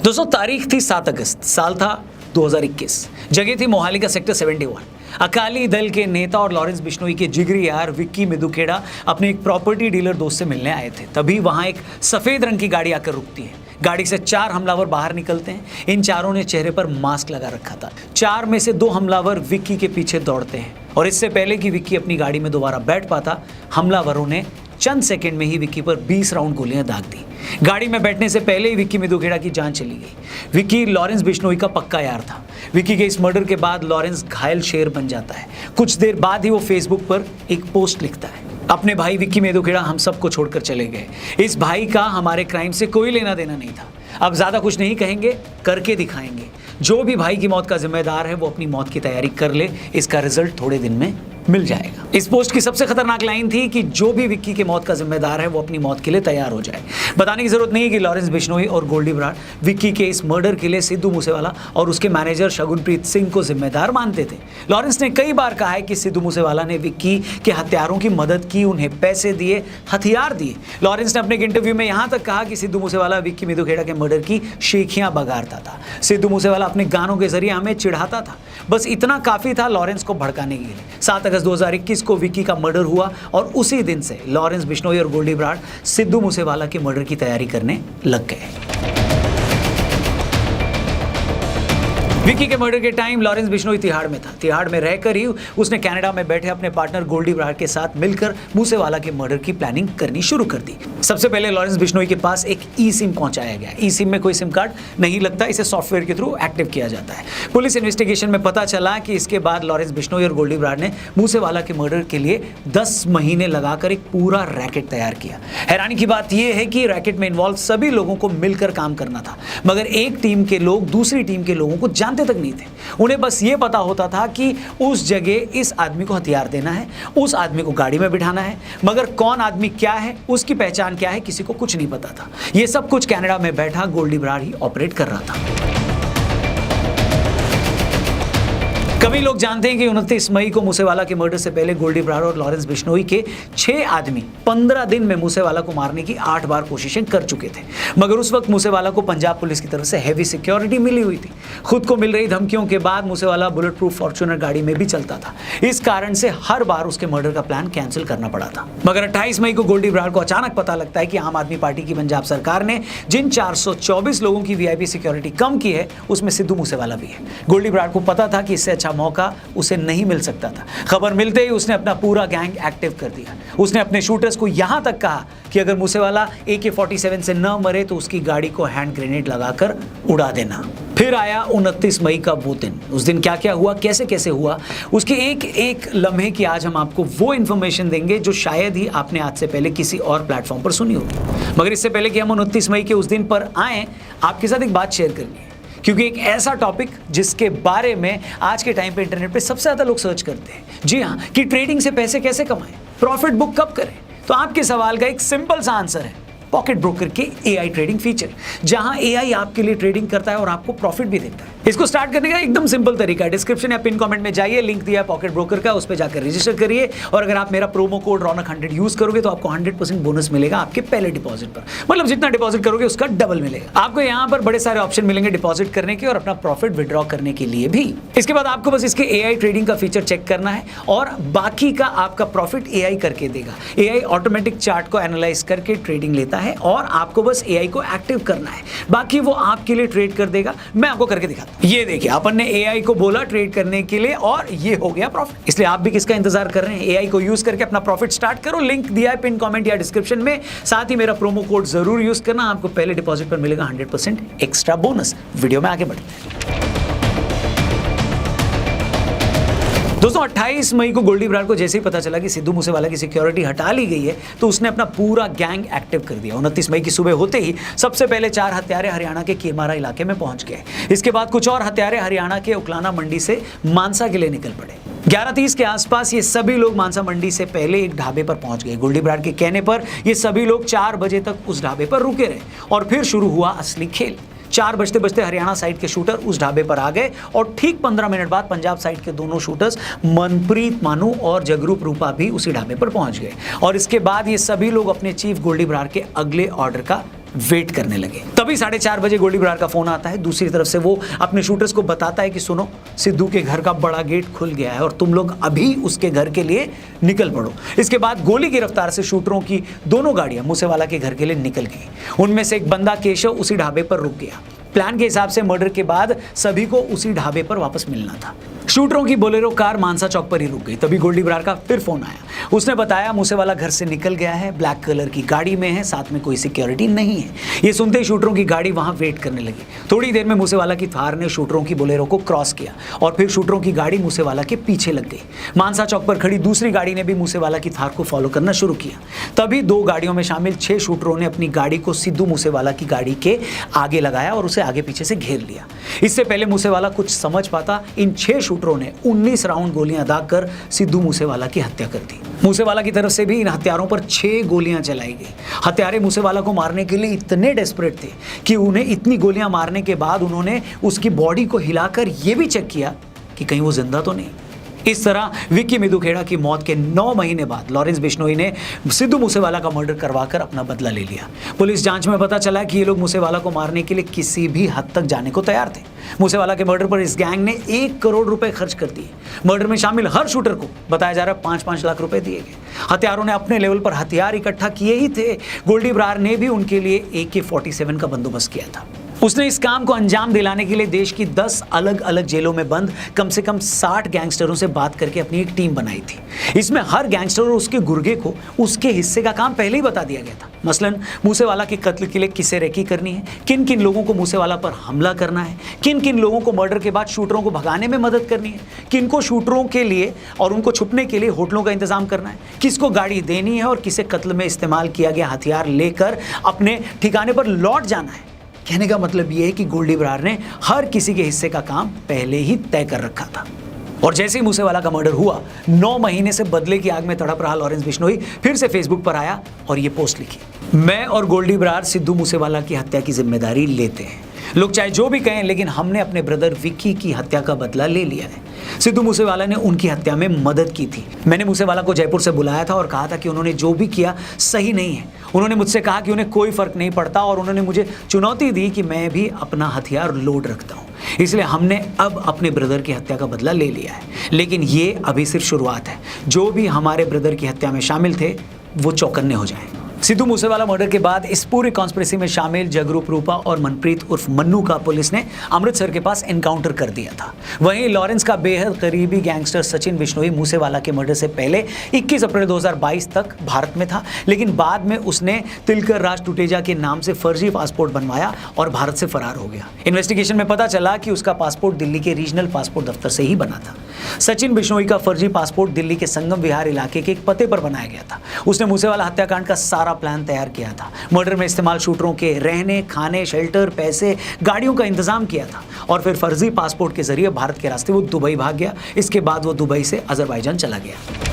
दोस्तों तारीख थी 7 अगस्त, साल था 2021, जगह थी मोहाली का सेक्टर 71। अकाली दल के नेता और लॉरेंस बिश्नोई के जिगरी यार विक्की मिदुखेड़ा अपने एक प्रॉपर्टी डीलर दोस्त से मिलने आए थे। तभी वहां एक सफेद रंग की गाड़ी आकर रुकती है। गाड़ी से 4 हमलावर बाहर निकलते हैं। इन चारों ने चेहरे पर मास्क लगा रखा था। 4 में से 2 हमलावर विक्की के पीछे दौड़ते हैं और इससे पहले कि विक्की अपनी गाड़ी में दोबारा बैठ पाता, हमलावरों ने चंद सेकंड में ही विक्की पर 20 राउंड गोलियां दाग दी। गाड़ी में बैठने से पहले ही विक्की मिदुखेड़ा की जान चली गई। विक्की लॉरेंस बिश्नोई का पक्का यार था। विक्की के इस मर्डर के बाद लॉरेंस घायल शेर बन जाता है। कुछ देर बाद ही वो फेसबुक पर एक पोस्ट लिखता है, अपने भाई विक्की मिदुखेड़ा हम सबको छोड़कर चले गए। इस भाई का हमारे क्राइम से कोई लेना देना नहीं था। अब ज्यादा कुछ नहीं कहेंगे, करके दिखाएंगे। जो भी भाई की मौत का जिम्मेदार है वो अपनी मौत की तैयारी कर ले, इसका रिजल्ट थोड़े दिन में मिल जाएगा। इस पोस्ट की सबसे खतरनाक लाइन थी कि जो भी विक्की की मौत का जिम्मेदार है वो अपनी मौत के लिए तैयार हो जाए। बताने की जरूरत नहीं है कि लॉरेंस बिश्नोई और गोल्डी बराड़ विक्की के इस मर्डर के लिए सिद्धू मूसेवाला और उसके मैनेजर शगुनप्रीत सिंह को जिम्मेदार मानते थे। लॉरेंस ने कई बार कहा है कि सिद्धू मूसेवाला ने विक्की के हत्यारों की मदद की, उन्हें पैसे दिए, हथियार दिए। लॉरेंस ने अपने एक इंटरव्यू में यहां तक कहा कि सिद्धू मूसेवाला विक्की मिदुखेड़ा के मर्डर की शेखियां बगाड़ता था। सिद्धू मूसेवाला अपने गानों के जरिए हमें चिढ़ाता था। बस इतना काफी था लॉरेंस को भड़काने के लिए। 7 अगस्त 2021 को विक्की का मर्डर हुआ और उसी दिन से लॉरेंस बिश्नोई और गोल्डी बराड़ सिद्धू मूसेवाला के मर्डर की तैयारी करने लग गए। विक्की के मर्डर के टाइम लॉरेंस बिश्नोई तिहाड़ में था। तिहाड़ में रहकर ही उसने कनाडा में बैठे अपने पार्टनर गोल्डी बराड़ के साथ मिलकर मूसेवाला के मर्डर की प्लानिंग करनी शुरू कर दी। सबसे पहले लॉरेंस बिश्नोई के पास एक ई सिम पहुंचाया गया। ई सिम में कोई सिम कार्ड नहीं लगता, इसे सॉफ्टवेयर के थ्रू एक्टिव किया जाता है। पुलिस इन्वेस्टिगेशन में पता चला कि इसके बाद लॉरेंस बिश्नोई और गोल्डी बराड़ ने मूसेवाला के मर्डर के लिए 10 महीने लगाकर एक पूरा रैकेट तैयार किया। हैरानी की बात यह है कि रैकेट में इन्वॉल्व सभी लोगों को मिलकर काम करना था, मगर एक टीम के लोग दूसरी टीम के लोगों को जानते तक नहीं थे। उन्हें बस ये पता होता था कि उस जगह इस आदमी को हथियार देना है, उस आदमी को गाड़ी में बिठाना है, मगर कौन आदमी क्या है, उसकी पहचान क्या है, किसी को कुछ नहीं पता था। यह सब कुछ कनाडा में बैठा गोल्डी बराड़ ही ऑपरेट कर रहा था। कभी लोग जानते हैं कि 29 मई को मूसेवाला के मर्डर से पहले गोल्डी बराड़ और लॉरेंस बिश्नोई के 6 आदमी 15 दिन में मूसेवाला को मारने की 8 बार कोशिशें कर चुके थे, मगर उस वक्त मूसेवाला को पंजाब पुलिस की तरफ से हैवी सिक्योरिटी मिली हुई थी। खुद को मिल रही धमकियों के बाद मूसेवाला बुलेट प्रूफ फॉर्च्यूनर गाड़ी में भी चलता था। इस कारण से हर बार उसके मर्डर का प्लान कैंसिल करना पड़ा था। मगर 28 मई को गोल्डी बराड़ को अचानक पता लगता है कि आम आदमी पार्टी की पंजाब सरकार ने जिन 424 लोगों की वीआईपी सिक्योरिटी कम की है, उसमें सिद्धू मूसेवाला भी है। गोल्डी बराड़ को पता था कि इससे अच्छा मौका उसे नहीं मिल सकता था। खबर मिलते ही उसने अपना पूरा गैंग एक्टिव कर दिया। उसने अपने शूटर्स को यहां तक कहा कि अगर मूसेवाला AK-47 से न मरे तो उसकी गाड़ी को हैंड ग्रेनेड लगाकर उड़ा देना। फिर आया 29 मई का वो दिन। उस दिन क्या क्या हुआ, कैसे कैसे हुआ, उसके एक एक लम्हे की आज हम आपको वो इन्फॉर्मेशन देंगे जो शायद ही आपने आज से पहले किसी और प्लेटफॉर्म पर सुनी होगी। मगर इससे पहले कि हम 29 मई के उस दिन पर आए, आपके साथ एक बात शेयर करनी है, क्योंकि एक ऐसा टॉपिक जिसके बारे में आज के टाइम पे इंटरनेट पे सबसे ज्यादा लोग सर्च करते हैं। जी हाँ, कि ट्रेडिंग से पैसे कैसे कमाएं, प्रॉफिट बुक कब करें। तो आपके सवाल का एक सिंपल सा आंसर है पॉकेट ब्रोकर के AI ट्रेडिंग फीचर, जहां AI आपके लिए ट्रेडिंग करता है और आपको प्रॉफिट भी देता है। इसको स्टार्ट करने का एकदम सिंपल तरीका है, डिस्क्रिप्शन या पिन कमेंट में जाइए, लिंक दिया है पॉकेट ब्रोकर का, उस पर जाकर रजिस्टर करिए और अगर आप मेरा प्रोमो कोड रौनक100 यूज करोगे तो आपको 100% बोनस मिलेगा आपके पहले डिपॉजिट पर। मतलब जितना डिपॉजिट करोगे उसका डबल मिलेगा। आपको यहाँ पर बड़े सारे ऑप्शन मिलेंगे डिपॉजिट करने के और अपना प्रॉफिट विड्रॉ करने के लिए भी। इसके बाद आपको बस इसके AI ट्रेडिंग का फीचर चेक करना है और बाकी का आपका प्रॉफिट AI करके देगा। AI ऑटोमेटिक चार्ट को एनालाइज करके ट्रेडिंग लेता है और आपको बस AI को एक्टिव करना है, बाकी वो आपके लिए ट्रेड कर देगा। मैं आपको करके दिखाता हूं। ये देखिए, अपन ने AI को बोला ट्रेड करने के लिए और ये हो गया प्रॉफिट। इसलिए आप भी किसका इंतजार कर रहे हैं? AI को यूज करके अपना प्रॉफिट स्टार्ट करो। लिंक दिया है पिन कमेंट या डिस्क्रिप्शन में। साथ ही मेरा प्रोमो कोड जरूर यूज करना, आपको पहले डिपॉजिट पर मिलेगा 100% एक्स्ट्रा बोनस। वीडियो में आगे बढ़ते हैं। दोस्तों 28 मई को गोल्डी बराड़ को जैसे ही पता चला कि सिद्धू मूसेवाला की सिक्योरिटी हटा ली गई है तो उसने अपना पूरा गैंग एक्टिव कर दिया। 29 मई की सुबह होते ही सबसे पहले 4 हत्यारे हरियाणा के कीरमारा इलाके में पहुंच गए। इसके बाद कुछ और हत्यारे हरियाणा के उकलाना मंडी से मानसा के लिए निकल पड़े। 11:30 के आसपास ये सभी लोग मानसा मंडी से पहले एक ढाबे पर पहुंच गए। गोल्डी बराड़ के कहने पर ये सभी लोग 4 बजे तक उस ढाबे पर रुके रहे और फिर शुरू हुआ असली खेल। 4 बजते बजते हरियाणा साइड के शूटर उस ढाबे पर आ गए और ठीक 15 मिनट बाद पंजाब साइड के दोनों शूटर्स मनप्रीत मानू और जगरूप रूपा भी उसी ढाबे पर पहुंच गए और इसके बाद ये सभी लोग अपने चीफ गोल्डी बराड़ के अगले ऑर्डर का वेट करने लगे। तभी 4:30 बजे गोल्डी बरार का फोन आता है। दूसरी तरफ से वो अपने शूटर्स को बताता है कि सुनो, सिद्धू के घर का बड़ा गेट खुल गया है और तुम लोग अभी उसके घर के लिए निकल पड़ो। इसके बाद गोली की रफ्तार से शूटरों की दोनों गाड़ियां मूसेवाला के घर के लिए निकल गई। उनमें से एक बंदा केशव उसी ढाबे पर रुक गया। प्लान के हिसाब से मर्डर के बाद सभी को उसी ढाबे पर वापस मिलना था। शूटरों की बोलेरो कार मानसा चौक पर ही रुक गई। तभी गोल्डी बरार का फिर फोन आया। उसने बताया मूसेवाला घर से निकल गया है, ब्लैक कलर की गाड़ी में है, साथ में कोई सिक्योरिटी नहीं है। ये सुनते ही शूटरों की गाड़ी वहां वेट करने लगी। थोड़ी देर में मूसेवाला की थार ने शूटरों की बोलेरो को क्रॉस किया और फिर शूटरों की गाड़ी मूसेवाला के पीछे लग गई। मानसा चौक पर खड़ी दूसरी गाड़ी ने भी मूसेवाला की थार को फॉलो करना शुरू किया। तभी 2 गाड़ियों में शामिल 6 शूटरों ने अपनी गाड़ी को सिद्धू मूसेवाला की गाड़ी के आगे लगाया और उसे आगे पीछे से घेर लिया। इससे पहले मूसेवाला कुछ समझ पाता, इन 6 शूटरों ने 19 राउंड गोलियां दागकर सिद्धू मूसेवाला की हत्या कर दी। मूसेवाला की तरफ से भी इन हत्यारों पर 6 गोलियां चलाई गई। हत्यारे मूसेवाला को मारने के लिए इतने डेस्परेट थे कि उन्हें इतनी गोलियां मारने के बाद उन्होंने उसकी बॉडी को हिलाकर यह भी चेक किया कि कहीं वो जिंदा तो नहीं। इस तरह विक्की मिदुखेड़ा की मौत के 9 महीने बाद लॉरेंस बिश्नोई ने सिद्धू मूसेवाला का मर्डर करवाकर अपना बदला ले लिया। पुलिस जांच में पता चला कि ये लोग मूसेवाला को मारने के लिए किसी भी हद तक जाने को तैयार थे। मूसेवाला के मर्डर पर इस गैंग ने 1 करोड़ रुपए खर्च कर दिए। मर्डर में शामिल हर शूटर को बताया जा रहा है 5-5 लाख रुपए दिए गए। हत्यारों ने अपने लेवल पर हथियार इकट्ठा किए ही थे। गोल्डी बरार ने भी उनके लिए AK-47 का बंदोबस्त किया था। उसने इस काम को अंजाम दिलाने के लिए देश की 10 अलग अलग जेलों में बंद कम से कम 60 गैंगस्टरों से बात करके अपनी एक टीम बनाई थी। इसमें हर गैंगस्टर और उसके गुर्गे को उसके हिस्से का काम पहले ही बता दिया गया था। मसलन मूसेवाला के कत्ल के लिए किसे रेकी करनी है, किन किन लोगों को मूसेवाला पर हमला करना है, किन किन लोगों को मर्डर के बाद शूटरों को भगाने में मदद करनी है, किन को शूटरों के लिए और उनको छुपने के लिए होटलों का इंतजाम करना है, किसको गाड़ी देनी है और किसे कत्ल में इस्तेमाल किया गया हथियार लेकर अपने ठिकाने पर लौट जाना है। कहने का मतलब यह है कि गोल्डी बरार ने हर किसी के हिस्से का काम पहले ही तय कर रखा था। और जैसे ही मूसेवाला का मर्डर हुआ, 9 महीने से बदले की आग में तड़प रहा लॉरेंस बिश्नोई फिर से फेसबुक पर आया और ये पोस्ट लिखी, मैं और गोल्डी बरार सिद्धू मूसेवाला की हत्या की जिम्मेदारी लेते हैं। लोग चाहे जो भी कहें, लेकिन हमने अपने ब्रदर विक्की की हत्या का बदला ले लिया है। सिद्धू मूसेवाला ने उनकी हत्या में मदद की थी। मैंने मूसेवाला को जयपुर से बुलाया था और कहा था कि उन्होंने जो भी किया सही नहीं है। उन्होंने मुझसे कहा कि उन्हें कोई फर्क नहीं पड़ता और उन्होंने मुझे चुनौती दी कि मैं भी अपना हथियार लोड रखता हूँ। इसलिए हमने अब अपने ब्रदर की हत्या का बदला ले लिया है, लेकिन ये अभी सिर्फ शुरुआत है। जो भी हमारे ब्रदर की हत्या में शामिल थे वो चौकन्ने हो जाएं। सिद्धू मूसेवाला मर्डर के बाद इस पूरी कॉन्स्पिरेसी में शामिल जगरूप रूपा और मनप्रीत उर्फ मन्नू का पुलिस ने अमृतसर के पास एनकाउंटर कर दिया था। वहीं लॉरेंस का बेहद करीबी गैंगस्टर सचिन बिश्नोई मूसेवाला के मर्डर से पहले 21 अप्रैल 2022 तक भारत में था, लेकिन बाद में उसने तिलकर राज टुटेजा के नाम से फर्जी पासपोर्ट बनवाया और भारत से फरार हो गया। इन्वेस्टिगेशन में पता चला कि उसका पासपोर्ट दिल्ली के रीजनल पासपोर्ट दफ्तर से ही बना था। सचिन बिश्नोई का फर्जी पासपोर्ट दिल्ली के संगम विहार इलाके के एक पते पर बनाया गया था। उसने मूसेवाला हत्याकांड का सारा प्लान तैयार किया था। मर्डर में इस्तेमाल शूटरों के रहने, खाने, शेल्टर, पैसे, गाड़ियों का इंतजाम किया था और फिर फर्जी पासपोर्ट के जरिए भारत के रास्ते वो दुबई भाग गया। इसके बाद वो दुबई से अजरबैजान चला गया।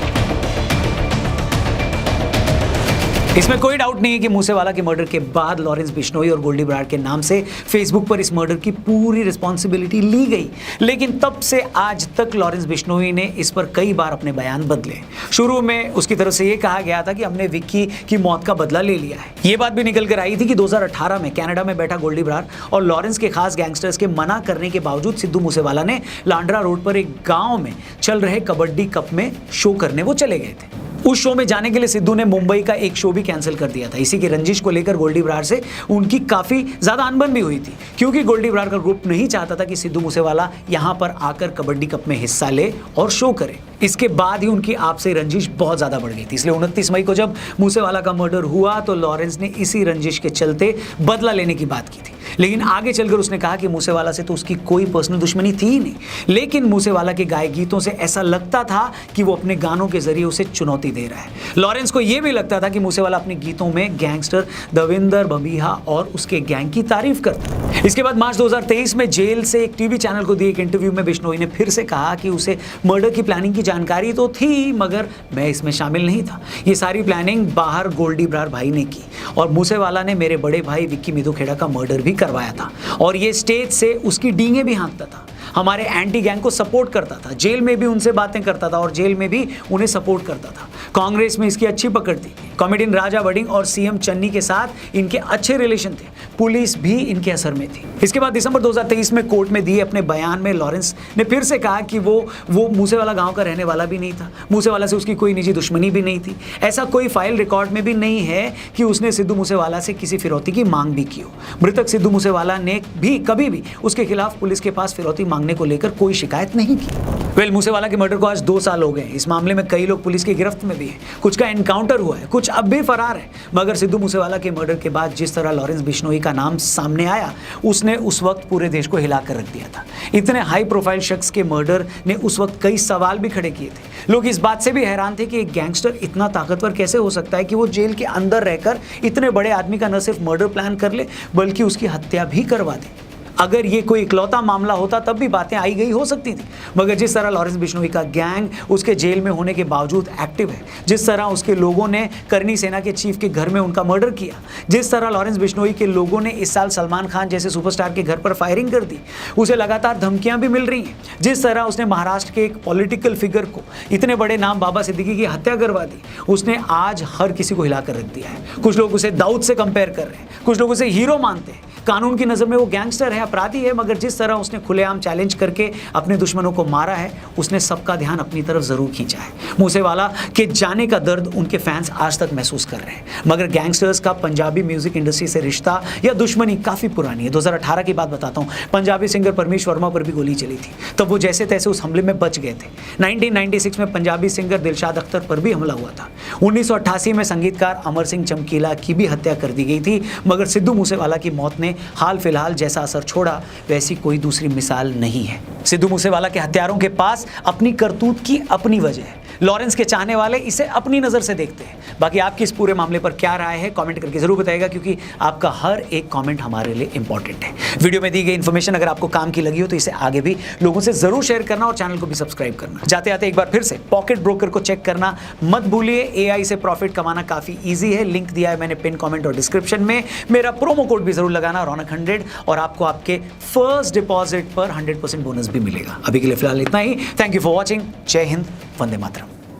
इसमें कोई डाउट नहीं है कि मूसेवाला के मर्डर के बाद लॉरेंस बिश्नोई और गोल्डी बरार के नाम से फेसबुक पर इस मर्डर की पूरी रिस्पॉन्सिबिलिटी ली गई, लेकिन तब से आज तक लॉरेंस बिश्नोई ने इस पर कई बार अपने बयान बदले। शुरू में उसकी तरफ से ये कहा गया था कि हमने विक्की की मौत का बदला ले लिया है। ये बात भी निकल कर आई थी कि 2018 में कनाडा में बैठा गोल्डी बरार और लॉरेंस के खास गैंगस्टर्स के मना करने के बावजूद सिद्धू मूसेवाला ने लांड्रा रोड पर एक गाँव में चल रहे कबड्डी कप में शो करने वो चले गए थे। उस शो में जाने के लिए सिद्धू ने मुंबई का एक शो भी कैंसिल कर दिया था। इसी की रंजिश को लेकर गोल्डी बरार से उनकी काफी ज्यादा अनबन भी हुई थी, क्योंकि गोल्डी बरार का ग्रुप नहीं चाहता था कि सिद्धू मूसेवाला यहां पर आकर कबड्डी कप में हिस्सा ले और शो करे। इसके बाद ही उनकी आपसे रंजिश बहुत ज्यादा बढ़ गई थी। इसलिए 29 मई को जब मूसेवाला का मर्डर हुआ तो लॉरेंस ने इसी रंजिश के चलते बदला लेने की बात की थी, लेकिन आगे चलकर उसने कहा कि मूसेवाला से तो उसकी कोई पर्सनल दुश्मनी थी ही नहीं, लेकिन मूसेवाला के गाए गीतों से ऐसा लगता था कि वो अपने गानों के जरिए उसे चुनौती दे रहा है। लॉरेंस को यह भी लगता था कि मूसेवाला अपने गीतों में गैंगस्टर दविंदर बबीहा और उसके गैंग की तारीफ करता है। इसके बाद मार्च 2023 में जेल से एक टीवी चैनल को दिए एक इंटरव्यू में बिश्नोई ने फिर से कहा कि उसे मर्डर की प्लानिंग की जानकारी तो थी, मगर मैं इसमें शामिल नहीं था। ये सारी प्लानिंग बाहर गोल्डी बरार भाई ने की और मूसेवाला ने मेरे बड़े भाई विक्की मिदुखेड़ा का मर्डर भी करवाया था और ये स्टेज से उसकी डींगे भी हाँकता था, हमारे एंटी गैंग को सपोर्ट करता था, जेल में भी उनसे बातें करता था और जेल में भी उन्हें सपोर्ट करता था। कांग्रेस में इसकी अच्छी पकड़ थी। कॉमेडियन राजा वडिंग और सीएम चन्नी के साथ इनके अच्छे रिलेशन थे। पुलिस भी इनके असर में थी। इसके बाद दिसंबर 2023 में कोर्ट में दिए अपने बयान में लॉरेंस ने फिर से कहा कि वो मूसेवाला गांव का रहने वाला भी नहीं था। मूसेवाला से उसकी कोई निजी दुश्मनी भी नहीं थी। ऐसा कोई फाइल रिकॉर्ड में भी नहीं है कि उसने सिद्धू मूसेवाला से किसी फिरौती की मांग भी की हो। मृतक सिद्धू मूसेवाला ने भी कभी भी उसके खिलाफ पुलिस के पास फिरौती मांगने को लेकर कोई शिकायत नहीं की। मूसेवाला के मर्डर को आज 2 साल हो गए। इस मामले में कई लोग पुलिस की गिरफ्त में भी हैं। कुछ का एनकाउंटर हुआ है, कुछ अब भी फरार है। मगर सिद्धू मूसेवाला के मर्डर के बाद जिस तरह लॉरेंस बिश्नोई का नाम सामने आया, उसने उस वक्त पूरे देश को हिला कर रख दिया था। इतने हाई प्रोफाइल शख्स के मर्डर ने उस वक्त कई सवाल भी खड़े किए थे। लोग इस बात से भी हैरान थे कि एक गैंगस्टर इतना ताकतवर कैसे हो सकता है कि वो जेल के अंदर रहकर इतने बड़े आदमी का न सिर्फ मर्डर प्लान कर ले बल्कि उसकी हत्या भी करवा दे। अगर ये कोई इकलौता मामला होता तब भी बातें आई गई हो सकती थी। मगर जिस तरह लॉरेंस बिश्नोई का गैंग उसके जेल में होने के बावजूद एक्टिव है, जिस तरह उसके लोगों ने करनी सेना के चीफ के घर में उनका मर्डर किया, जिस तरह लॉरेंस बिश्नोई के लोगों ने इस साल सलमान खान जैसे सुपरस्टार के घर पर फायरिंग कर दी, उसे लगातार धमकियां भी मिल रही हैं, जिस तरह उसने महाराष्ट्र के एक पॉलिटिकल फिगर को, इतने बड़े नाम बाबा सिद्दीकी की हत्या करवा दी, उसने आज हर किसी को हिला कर रख दिया है। कुछ लोग उसे दाऊद से कंपेयर कर रहे हैं, कुछ लोग उसे हीरो मानते हैं। कानून की नज़र में वो गैंगस्टर है, अपराधी है, मगर जिस तरह उसने खुलेआम चैलेंज करके अपने दुश्मनों को मारा है, उसने सबका ध्यान अपनी तरफ जरूर खींचा है। मूसेवाला के जाने का दर्द उनके फैंस आज तक महसूस कर रहे हैं। मगर गैंगस्टर्स का पंजाबी म्यूजिक इंडस्ट्री से रिश्ता या दुश्मनी काफ़ी पुरानी है। 2018 की बात बताता हूँ। पंजाबी सिंगर परमेश वर्मा पर भी गोली चली थी, तब वो जैसे तैसे उस हमले में बच गए थे। 1996 में पंजाबी सिंगर दिलशाद अख्तर पर भी हमला हुआ था। 1988 में संगीतकार अमर सिंह चमकीला की भी हत्या कर दी गई थी। मगर सिद्धू मूसेवाला की मौत ने हाल फिलहाल जैसा असर छोड़ा, वैसी कोई दूसरी मिसाल नहीं है। सिद्धू मूसेवाला के हत्यारों के पास अपनी करतूत की अपनी वजह है। लॉरेंस के चाहने वाले इसे अपनी नज़र से देखते हैं। बाकी आपकी इस पूरे मामले पर क्या राय है, कमेंट करके जरूर बताइएगा, क्योंकि आपका हर एक कमेंट हमारे लिए इंपॉर्टेंट है। वीडियो में दी गई इन्फॉर्मेशन अगर आपको काम की लगी हो तो इसे आगे भी लोगों से जरूर शेयर करना और चैनल को भी सब्सक्राइब करना। जाते आते एक बार फिर से पॉकेट ब्रोकर को चेक करना मत भूलिए। AI से प्रॉफिट कमाना काफी ईजी है। लिंक दिया है मैंने पिन कमेंट और डिस्क्रिप्शन में। मेरा प्रोमो कोड भी जरूर लगाना, रौनक100, और आपको आपके फर्स्ट डिपॉजिट पर 100% बोनस भी मिलेगा। अभी के लिए फिलहाल इतना ही। Thank you for watching. जय हिंद, वंदे मातरम।